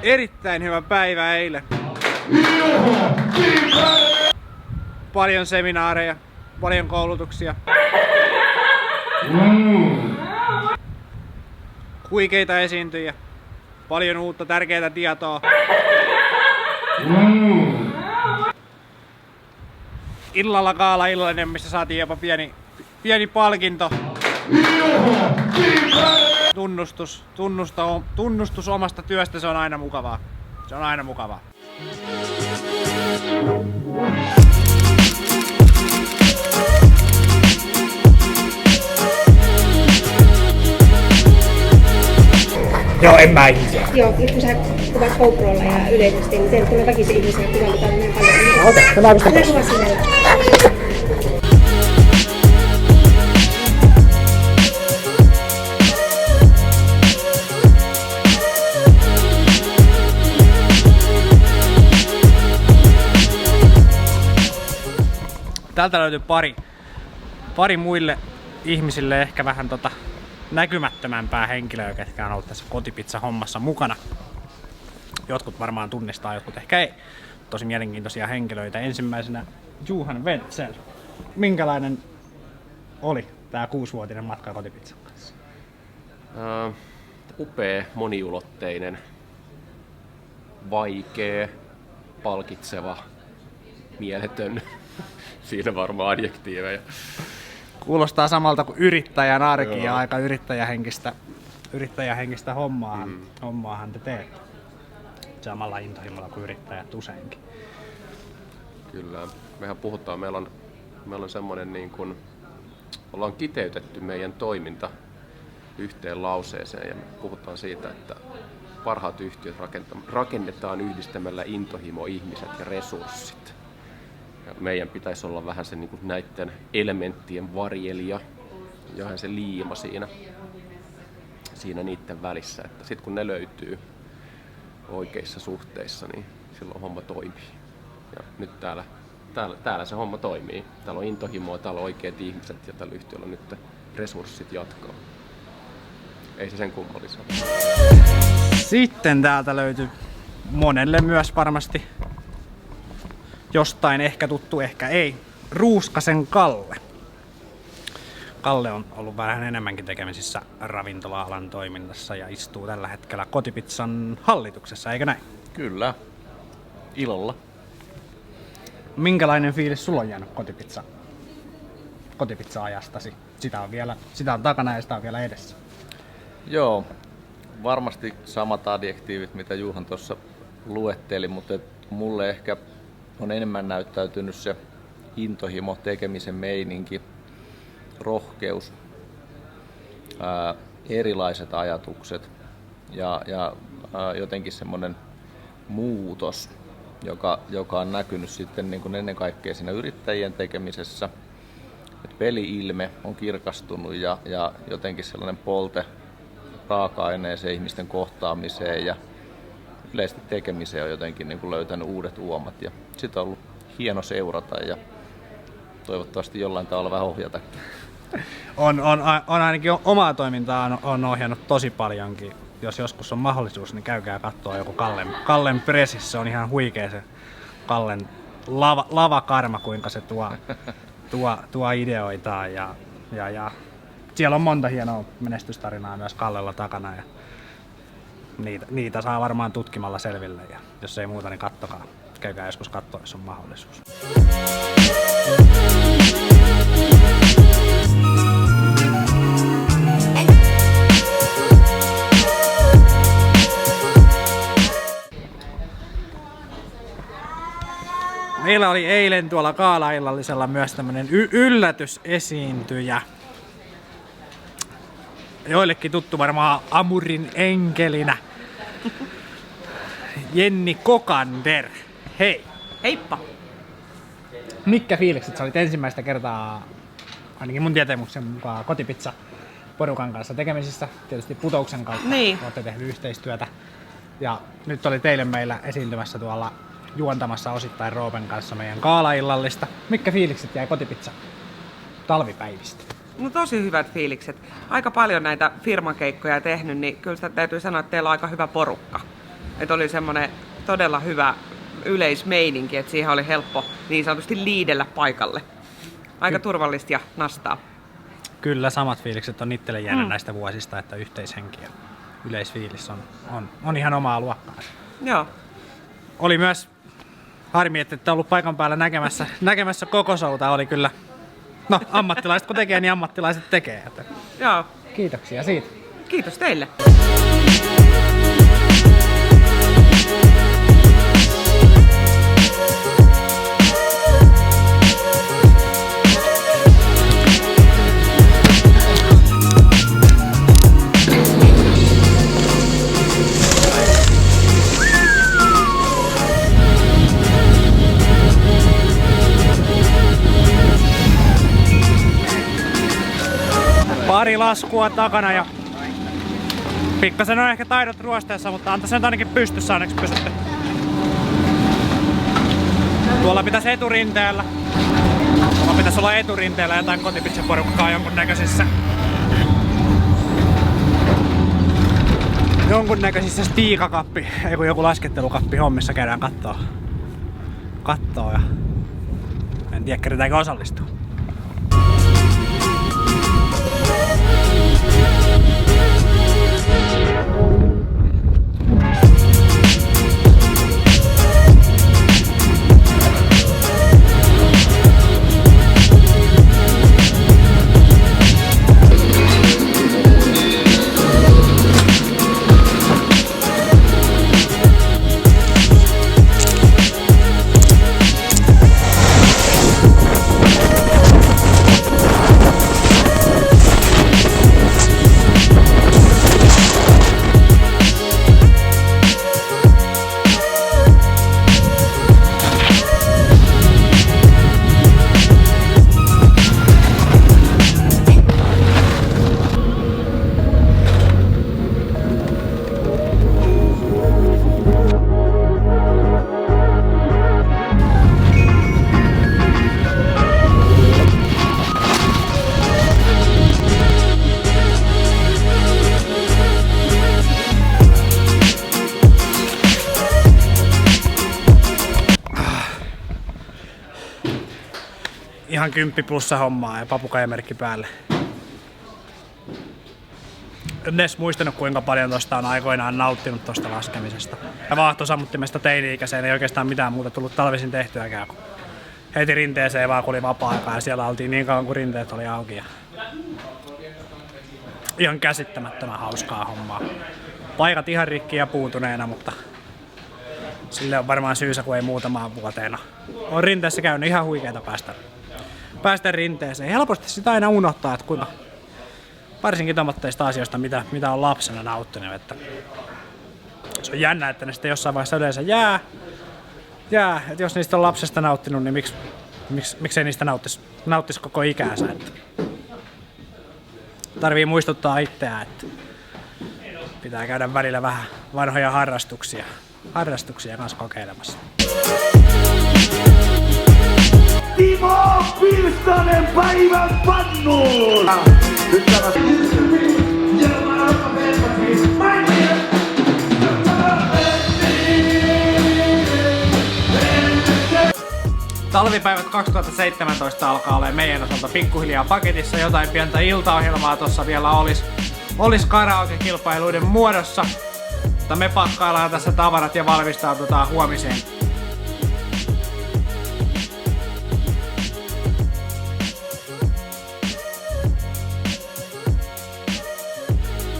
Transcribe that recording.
Erittäin hyvä päivä eilen. Paljon seminaareja, paljon koulutuksia. Huikeita esiintyjiä. Paljon uutta tärkeää tietoa. Illalla gaala-illallinen, missä saatiin jopa pieni palkinto. Tunnustus omasta työstä, se on aina mukavaa. Se on aina mukavaa. Joo, en mä ihmisiä. Joo, nyt kun sä kuvat GoProlla ja yleisesti, niin teillä tulee väkisin ihmisiä kuvataan niin paljon. Ota, mä pistän pois. Kuva sinne. Täältä löytyy pari muille ihmisille ehkä vähän näkymättömämpää henkilöä, ketkä on ollut tässä kotipizza-hommassa mukana. Jotkut varmaan tunnistaa, jotkut ehkä ei. Tosi mielenkiintoisia henkilöitä. Ensimmäisenä Johan Wenzel. Minkälainen oli tää 6-vuotinen matka kotipizzan kanssa? Upea, moniulotteinen, vaikea, palkitseva, mieletön. Siinä varmaan adjektiiveja. Kuulostaa samalta kuin yrittäjän arki ja aika yrittäjähenkistä hommaahan te teette. Samalla intohimolla kuin yrittäjät useinkin. Kyllä. Mehän puhutaan, meillä on semmoinen niin kuin, ollaan kiteytetty meidän toiminta yhteen lauseeseen ja me puhutaan siitä, että parhaat yhtiöt rakennetaan yhdistämällä intohimo, ihmiset ja resurssit. Ja meidän pitäisi olla vähän se niin kuin näiden elementtien varjelija ja vähän se liima siinä niiden välissä, että sitten kun ne löytyy oikeissa suhteissa, niin silloin homma toimii. Ja nyt täällä se homma toimii. Täällä on intohimoa, täällä on oikeat ihmiset ja tällä yhtiöllä on nyt resurssit jatkaa. Ei se sen kummallisempaa. Sitten täältä löytyy monelle myös varmasti jostain ehkä tuttu, ehkä ei. Ruuskasen Kalle. Kalle on ollut vähän enemmänkin tekemisissä ravintola-alan toiminnassa ja istuu tällä hetkellä Kotipizzan hallituksessa, eikö näin? Kyllä, ilolla. Minkälainen fiilis sulla on jäänyt kotipizza-ajastasi? Sitä on takana ja sitä on vielä edessä. Joo, varmasti samat adjektiivit, mitä Juhan tuossa luetteli, mutta mulle ehkä on enemmän näyttäytynyt se intohimo, tekemisen meininki, rohkeus, erilaiset ajatukset ja jotenkin semmoinen muutos, joka on näkynyt sitten niin kuin ennen kaikkea siinä yrittäjien tekemisessä. Et peli-ilme on kirkastunut ja jotenkin sellainen polte raaka-aineeseen, ihmisten kohtaamiseen ja yleisesti tekemiseen on jotenkin niin kuin löytänyt uudet uomat. Ja sitä on ollut hieno seurata ja toivottavasti jollain tavalla vähän ohjatakin. On ainakin omaa toimintaa on ohjannut tosi paljonkin. Jos joskus on mahdollisuus, niin käykää katsoa joku Kallen pressissä. Se on ihan huikea se Kallen lavakarma, kuinka se tuo ideoitaan. Ja siellä on monta hienoa menestystarinaa myös Kallella takana. Ja niitä saa varmaan tutkimalla selville. Ja jos ei muuta, niin kattokaa. Käykää joskus katsoa, jos on mahdollisuus. Meillä oli eilen tuolla gaala-illallisella myös tämmönen yllätysesiintyjä. Joillekin tuttu varmaan Amurin enkelinä. Jenni Kokander. Hei! Heippa! Mitkä fiilikset? Sä olit ensimmäistä kertaa, ainakin mun tietämyksen mukaan, Kotipizza porukan kanssa tekemisissä. Tietysti Putouksen kautta olette tehnyt yhteistyötä. Ja nyt oli teille meillä esiintymässä tuolla juontamassa osittain Roopen kanssa meidän gaala-illallista. Mitkä fiilikset jäi Kotipizza talvipäivistä? No tosi hyvät fiilikset. Aika paljon näitä firmakeikkoja tehnyt, niin kyllä sitä täytyy sanoa, että teillä on aika hyvä porukka. Että oli semmoinen todella hyvä yleismeininki, että siihen oli helppo niin sanotusti liidellä paikalle. Aika turvallista ja nastaa. Kyllä, samat fiilikset on itselle jäänyt näistä vuosista, että yhteishenki ja yleisfiilis on ihan omaa luokkaa. Joo. Oli myös harmi, että ette ollut paikan päällä näkemässä koko showta. Oli kyllä, no ammattilaiset kun tekee, niin ammattilaiset tekee. Joo. Kiitoksia siitä. Kiitos teille. Pari laskua takana ja pikkasen on ehkä taidot ruosteessa, mutta antaa sen ainakin pystyssä, onneksi pysytte. Tuolla pitäisi eturinteellä. Tuolla pitäisi olla eturinteellä jotain kotipizzaporukkaa jonkunnäköisissä stiikakappi, ei kun joku laskettelukappi hommissa käydään kattoo ja en tiedä kerätäänkö osallistua. Ihan 10 plussa hommaa ja papukaijamerkki päälle. En edes muistanut kuinka paljon tosta on aikoinaan nauttinut tosta laskemisesta. Ja vaahtosammuttimesta teini-ikäiseen ei oikeastaan mitään muuta tullut talvisin tehtyäkään, kun heti rinteeseen vaan kun oli vapaa-aikaa ja siellä oltiin niin kauan kuin rinteet oli auki. Ja ihan käsittämättömän hauskaa hommaa. Paikat ihan rikki ja puutuneena, mutta sille on varmaan syysä, kun ei muutamaan vuoteena. On rinteessä käynyt ihan huikeeta päästä rinteeseen. Helposti sitä aina unohtaa, että kuinka varsinkin tommoitteista asioista, mitä on lapsena nauttinut. Että se on jännä, että ne sitten jossain vaiheessa yleensä jää. Että jos niistä on lapsesta nauttinut, niin miksei niistä nauttis koko ikäänsä. Että tarvii muistuttaa itseään, että pitää käydä välillä vähän vanhoja harrastuksia kanssa kokeilemassa. Timo Pirstanen päivän pannuun! Talvipäivät 2017 alkaa olemaan meidän osalta pikkuhiljaa paketissa. Jotain pientä iltaohjelmaa tossa vielä olis karaoke-kilpailuiden muodossa. Mutta me pakkaillaan tässä tavarat ja valmistaudutaan huomiseen